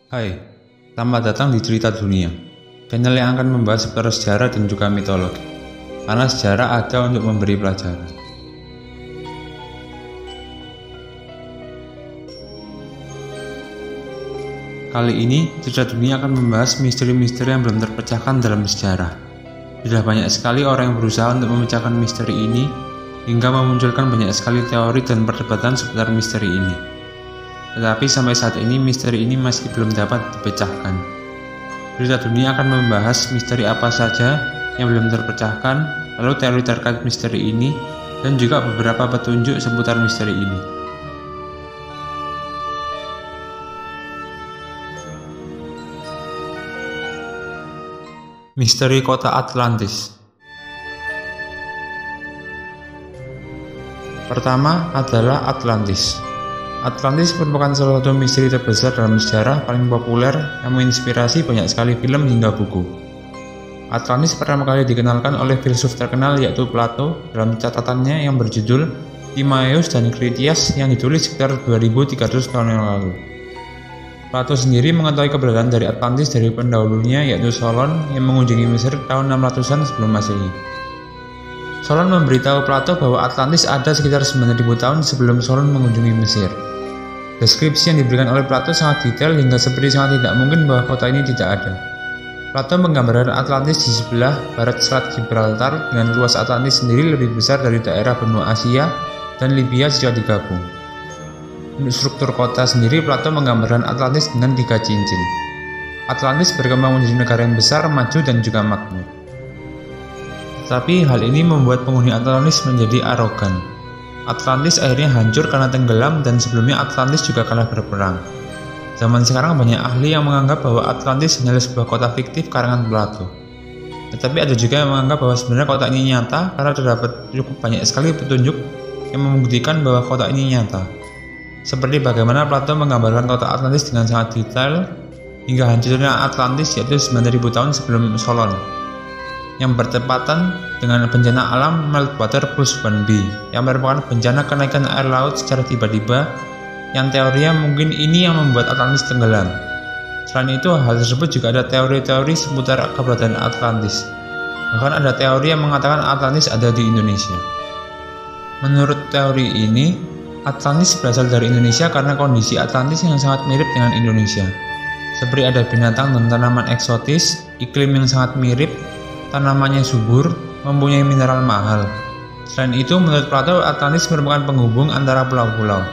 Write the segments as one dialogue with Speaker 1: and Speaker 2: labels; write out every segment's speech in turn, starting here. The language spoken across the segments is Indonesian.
Speaker 1: Hai, selamat datang di Cerita Dunia, channel yang akan membahas seputar sejarah dan juga mitologi, karena sejarah ada untuk memberi pelajaran. Kali ini, Cerita Dunia akan membahas misteri-misteri yang belum terpecahkan dalam sejarah. Sudah banyak sekali orang yang berusaha untuk memecahkan misteri ini, hingga memunculkan banyak sekali teori dan perdebatan seputar misteri ini. Tetapi sampai saat ini misteri ini masih belum dapat dipecahkan. Cerita Dunia akan membahas misteri apa saja yang belum terpecahkan, lalu teori terkait misteri ini, dan juga beberapa petunjuk seputar misteri ini. Misteri Kota Atlantis. Pertama adalah Atlantis. Atlantis merupakan salah satu misteri terbesar dalam sejarah, paling populer yang menginspirasi banyak sekali film hingga buku. Atlantis pertama kali dikenalkan oleh filsuf terkenal yaitu Plato dalam catatannya yang berjudul Timaeus dan Critias yang ditulis sekitar 2300 tahun yang lalu. Plato sendiri mengetahui keberadaan dari Atlantis dari pendahulunya yaitu Solon yang mengunjungi Mesir tahun 600-an sebelum Masehi. Solon memberitahu Plato bahwa Atlantis ada sekitar 9.000 tahun sebelum Solon mengunjungi Mesir. Deskripsi yang diberikan oleh Plato sangat detail hingga seperti sangat tidak mungkin bahwa kota ini tidak ada. Plato menggambarkan Atlantis di sebelah barat Selat Gibraltar dengan luas Atlantis sendiri lebih besar dari daerah benua Asia dan Libya jika digabung. Untuk struktur kota sendiri, Plato menggambarkan Atlantis dengan 3 cincin. Atlantis berkembang menjadi negara yang besar, maju, dan juga makmur. Tapi hal ini membuat penghuni Atlantis menjadi arogan. Atlantis akhirnya hancur karena tenggelam dan sebelumnya Atlantis juga kalah berperang. Zaman sekarang banyak ahli yang menganggap bahwa Atlantis hanyalah sebuah kota fiktif karangan Plato. Tetapi ada juga yang menganggap bahwa sebenarnya kota ini nyata karena terdapat cukup banyak sekali petunjuk yang membuktikan bahwa kota ini nyata. Seperti bagaimana Plato menggambarkan kota Atlantis dengan sangat detail hingga hancurnya Atlantis yaitu 9.000 tahun sebelum Solon, yang bertepatan dengan bencana alam Meltwater plus 1b yang merupakan bencana kenaikan air laut secara tiba-tiba yang teorinya mungkin ini yang membuat Atlantis tenggelam. Selain itu, hal tersebut juga ada teori-teori seputar keberadaan Atlantis. Bahkan ada teori yang mengatakan Atlantis ada di Indonesia. Menurut teori ini, Atlantis berasal dari Indonesia karena kondisi Atlantis yang sangat mirip dengan Indonesia. Seperti ada binatang dan tanaman eksotis, iklim yang sangat mirip, tanamannya subur, mempunyai mineral mahal. Selain itu, menurut Plato, Atlantis merupakan penghubung antara pulau-pulau.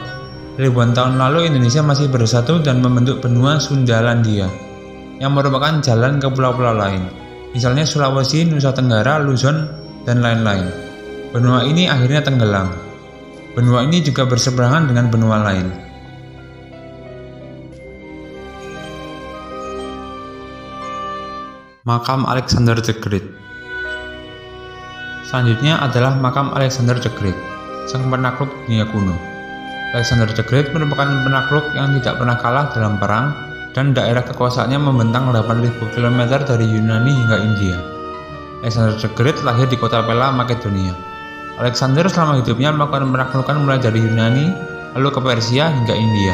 Speaker 1: Ribuan tahun lalu Indonesia masih bersatu dan membentuk benua Sundalandia, yang merupakan jalan ke pulau-pulau lain, misalnya Sulawesi, Nusa Tenggara, Luzon, dan lain-lain. Benua ini akhirnya tenggelam. Benua ini juga berseberangan dengan benua lain. Makam Alexander the Great. Selanjutnya adalah makam Alexander the Great, sang penakluk dunia kuno. Alexander the Great merupakan penakluk yang tidak pernah kalah dalam perang dan daerah kekuasaannya membentang 8.000 km dari Yunani hingga India. Alexander the Great lahir di kota Pella, Makedonia. Alexander selama hidupnya melakukan penaklukan mulai dari Yunani, lalu ke Persia hingga India.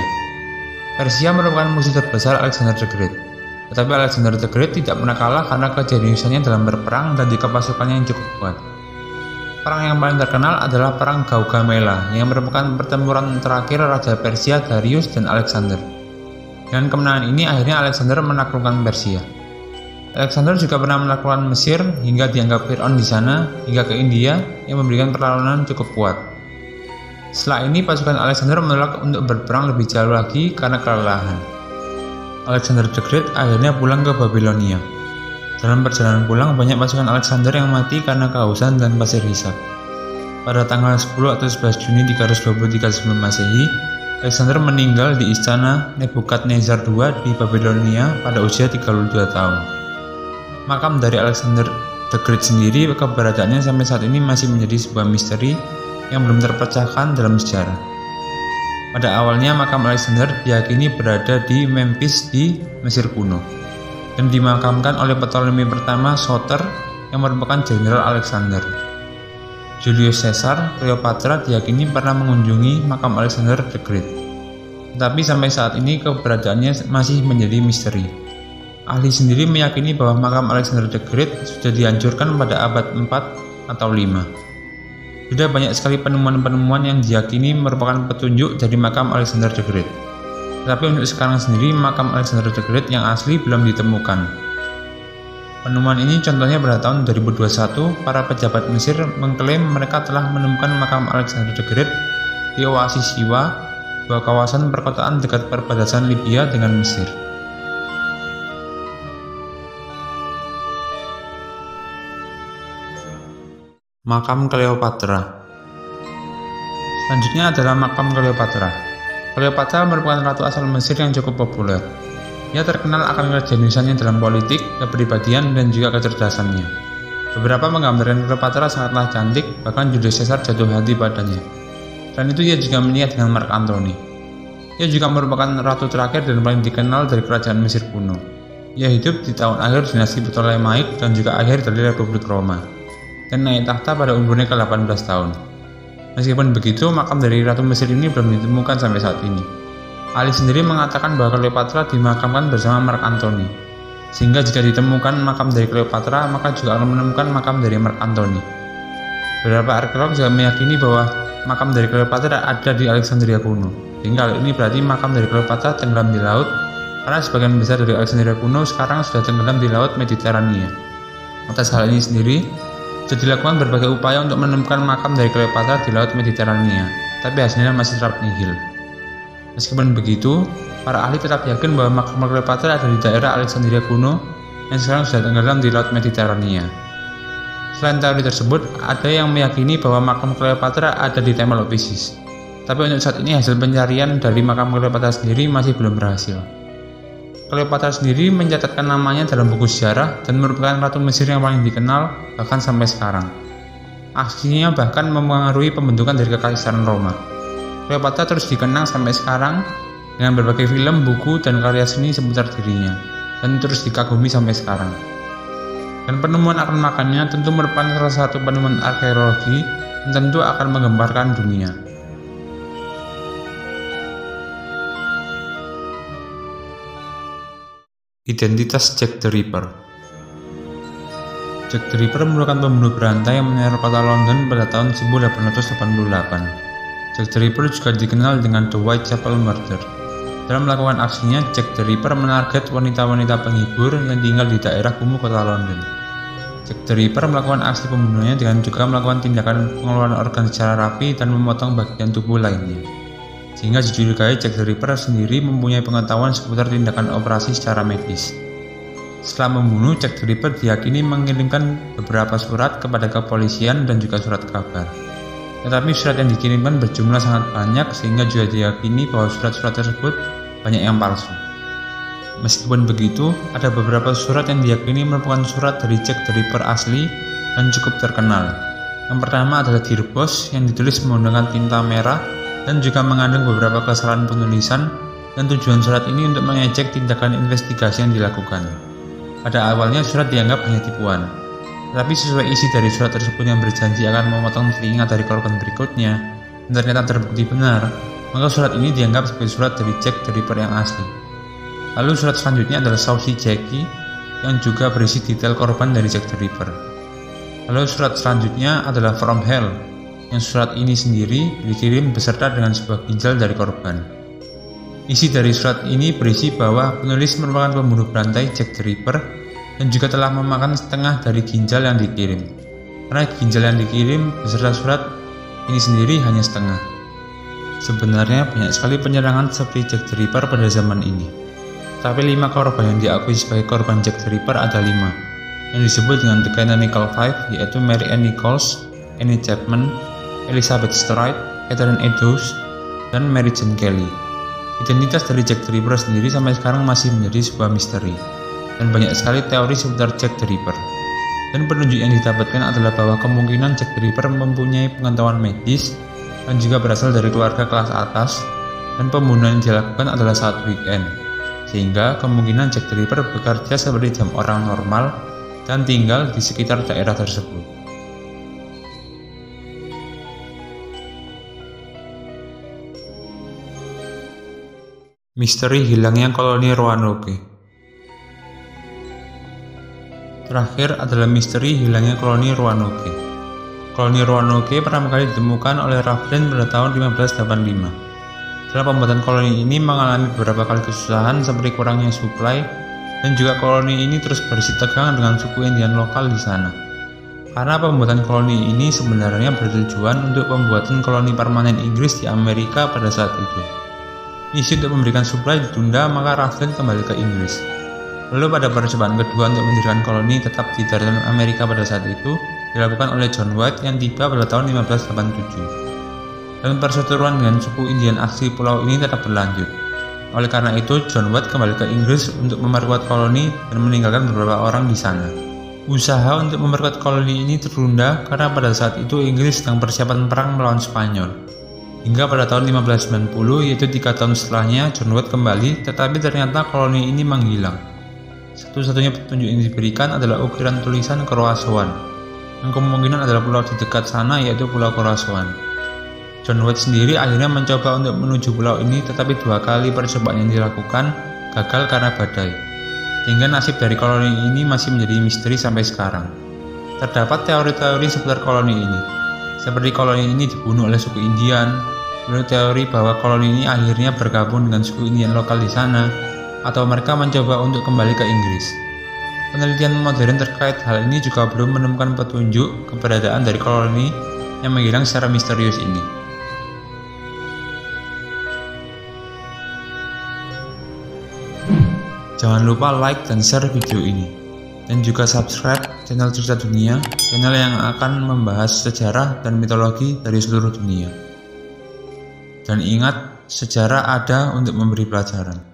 Speaker 1: Persia merupakan musuh terbesar Alexander the Great. Tetapi Alexander the Great tidak pernah kalah karena kejeniusannya dalam berperang dan juga pasukannya yang cukup kuat. Perang yang paling terkenal adalah Perang Gaugamela yang merupakan pertempuran terakhir Raja Persia Darius dan Alexander. Dengan kemenangan ini akhirnya Alexander menaklukkan Persia. Alexander juga pernah menaklukkan Mesir hingga dianggap Fir'aun di sana hingga ke India yang memberikan perlawanan cukup kuat. Setelah ini pasukan Alexander menolak untuk berperang lebih jauh lagi karena kelelahan. Alexander the Great akhirnya pulang ke Babilonia. Dalam perjalanan pulang, banyak pasukan Alexander yang mati karena kehausan dan pasir hisap. Pada tanggal 10 atau 11 Juni 323 sebelum Masehi, Alexander meninggal di istana Nebukadnezar II di Babilonia pada usia 32 tahun. Makam dari Alexander the Great sendiri keberadaannya sampai saat ini masih menjadi sebuah misteri yang belum terpecahkan dalam sejarah. Pada awalnya makam Alexander diyakini berada di Memphis di Mesir kuno dan dimakamkan oleh Ptolemy pertama Soter yang merupakan jenderal Alexander. Julius Caesar, Cleopatra diyakini pernah mengunjungi makam Alexander the Great. Tetapi sampai saat ini keberadaannya masih menjadi misteri. Ahli sendiri meyakini bahwa makam Alexander the Great sudah dihancurkan pada abad 4 atau 5. Sudah banyak sekali penemuan-penemuan yang diyakini merupakan petunjuk dari makam Alexander the Great. Tetapi untuk sekarang sendiri makam Alexander the Great yang asli belum ditemukan. Penemuan ini contohnya pada tahun 2021, para pejabat Mesir mengklaim mereka telah menemukan makam Alexander the Great di Oasis Siwa, sebuah kawasan perkotaan dekat perbatasan Libya dengan Mesir. Makam Cleopatra. Selanjutnya adalah makam Cleopatra. Cleopatra merupakan ratu asal Mesir yang cukup populer. Ia terkenal akan kejeniusannya dalam politik, kepribadian, dan juga kecerdasannya. Beberapa menggambarkan Cleopatra sangatlah cantik, bahkan Julius Caesar jatuh hati padanya. Selain itu ia juga menikah dengan Mark Antony. Ia juga merupakan ratu terakhir dan paling dikenal dari kerajaan Mesir kuno. Ia hidup di tahun akhir dinasti Ptolemaic dan juga akhir dari Republik Roma, dan naik tahta pada umurnya ke-18 tahun. Meskipun begitu, makam dari Ratu Mesir ini belum ditemukan sampai saat ini. Ali sendiri mengatakan bahwa Cleopatra dimakamkan bersama Mark Antony, sehingga jika ditemukan makam dari Cleopatra, maka juga akan menemukan makam dari Mark Antony. Beberapa arkeolog juga meyakini bahwa makam dari Cleopatra ada di Alexandria kuno, sehingga hal ini berarti makam dari Cleopatra tenggelam di laut, karena sebagian besar dari Alexandria kuno sekarang sudah tenggelam di laut Mediterania. Atas hal ini sendiri, sudah dilakukan berbagai upaya untuk menemukan makam dari Cleopatra di Laut Mediterania, tapi hasilnya masih tetap nihil. Meskipun begitu, para ahli tetap yakin bahwa makam Cleopatra ada di daerah Alexandria kuno yang sekarang sudah tenggelam di Laut Mediterania. Selain teori tersebut, ada yang meyakini bahwa makam Cleopatra ada di Temple of Isis. Tapi untuk saat ini hasil pencarian dari makam Cleopatra sendiri masih belum berhasil. Cleopatra sendiri mencatatkan namanya dalam buku sejarah dan merupakan ratu Mesir yang paling dikenal bahkan sampai sekarang. Aksinya bahkan mempengaruhi pembentukan dari Kekaisaran Roma. Cleopatra terus dikenang sampai sekarang dengan berbagai film, buku, dan karya seni seputar dirinya, dan terus dikagumi sampai sekarang. Dan penemuan akan makamnya tentu merupakan salah satu penemuan arkeologi yang tentu akan menggemparkan dunia. Identitas Jack the Ripper. Jack the Ripper merupakan pembunuh berantai yang menyerang kota London pada tahun 1888. Jack the Ripper juga dikenal dengan The Whitechapel Murder. Dalam melakukan aksinya, Jack the Ripper menarget wanita-wanita penghibur yang tinggal di daerah kumuh kota London. Jack the Ripper melakukan aksi pembunuhannya dengan juga melakukan tindakan pengeluaran organ secara rapi dan memotong bagian tubuh lainnya. Sehingga dicurigai Jack the Ripper sendiri mempunyai pengetahuan seputar tindakan operasi secara medis. Setelah membunuh, Jack the Ripper diyakini mengirimkan beberapa surat kepada kepolisian dan juga surat kabar. Tetapi surat yang dikirimkan berjumlah sangat banyak sehingga juga diyakini bahwa surat-surat tersebut banyak yang palsu. Meskipun begitu, ada beberapa surat yang diyakini merupakan surat dari Jack the Ripper asli dan cukup terkenal. Yang pertama adalah Dear Boss yang ditulis menggunakan tinta merah dan juga mengandung beberapa kesalahan penulisan, dan tujuan surat ini untuk mengejek tindakan investigasi yang dilakukan. Pada awalnya surat dianggap hanya tipuan, tetapi sesuai isi dari surat tersebut yang berjanji akan memotong telinga dari korban berikutnya, dan ternyata terbukti benar, maka surat ini dianggap sebagai surat dari Jack the Ripper yang asli. Lalu surat selanjutnya adalah Saucy Jackie yang juga berisi detail korban dari Jack the Ripper. Lalu surat selanjutnya adalah From Hell, yang surat ini sendiri dikirim beserta dengan sebuah ginjal dari korban. Isi dari surat ini berisi bahwa penulis merupakan pembunuh berantai Jack the Ripper dan juga telah memakan setengah dari ginjal yang dikirim. Karena ginjal yang dikirim beserta surat ini sendiri hanya setengah. Sebenarnya banyak sekali penyerangan seperti Jack the Ripper pada zaman ini. Tapi 5 korban yang diakui sebagai korban Jack the Ripper ada 5, yang disebut dengan The Canonical Five, yaitu Mary Ann Nichols, Annie Chapman, Elizabeth Stride, Catherine Eddowes, dan Mary Jane Kelly. Identitas dari Jack the Ripper sendiri sampai sekarang masih menjadi sebuah misteri, dan banyak sekali teori seputar Jack the Ripper. Dan penunjuk yang didapatkan adalah bahwa kemungkinan Jack the Ripper mempunyai pengetahuan medis dan juga berasal dari keluarga kelas atas, dan pembunuhan yang dilakukan adalah saat weekend, sehingga kemungkinan Jack the Ripper bekerja seperti jam orang normal dan tinggal di sekitar daerah tersebut. Misteri hilangnya koloni Roanoke. Terakhir adalah misteri hilangnya koloni Roanoke. Koloni Roanoke pertama kali ditemukan oleh Rufflin pada tahun 1585. Setelah pembuatan koloni ini mengalami beberapa kali kesusahan seperti kurangnya suplai, dan juga koloni ini terus berisi tegang dengan suku Indian lokal di sana. Karena pembuatan koloni ini sebenarnya bertujuan untuk pembuatan koloni permanen Inggris di Amerika pada saat itu. Misi untuk memberikan suplai ditunda, maka Rufflin kembali ke Inggris. Lalu pada percobaan kedua untuk mendirikan koloni tetap di daratan Amerika pada saat itu, dilakukan oleh John White yang tiba pada tahun 1587. Dan perseteruan dengan suku Indian asli pulau ini tetap berlanjut. Oleh karena itu, John White kembali ke Inggris untuk memperkuat koloni dan meninggalkan beberapa orang di sana. Usaha untuk memperkuat koloni ini tertunda karena pada saat itu Inggris sedang persiapan perang melawan Spanyol. Hingga pada tahun 1590, yaitu 3 tahun setelahnya, John White kembali, tetapi ternyata koloni ini menghilang. Satu-satunya petunjuk yang diberikan adalah ukiran tulisan Coroazuan, yang kemungkinan adalah pulau di dekat sana, yaitu Pulau Coroazuan. John White sendiri akhirnya mencoba untuk menuju pulau ini, tetapi 2 kali percobaan yang dilakukan gagal karena badai. Sehingga nasib dari koloni ini masih menjadi misteri sampai sekarang. Terdapat teori-teori seputar koloni ini, seperti koloni ini dibunuh oleh suku Indian, menurut teori bahwa koloni ini akhirnya bergabung dengan suku Indian lokal di sana, atau mereka mencoba untuk kembali ke Inggris. Penelitian modern terkait hal ini juga belum menemukan petunjuk keberadaan dari koloni yang menghilang secara misterius ini. Jangan lupa like dan share video ini, dan juga subscribe channel Cerita Dunia, channel yang akan membahas sejarah dan mitologi dari seluruh dunia. Dan ingat, sejarah ada untuk memberi pelajaran.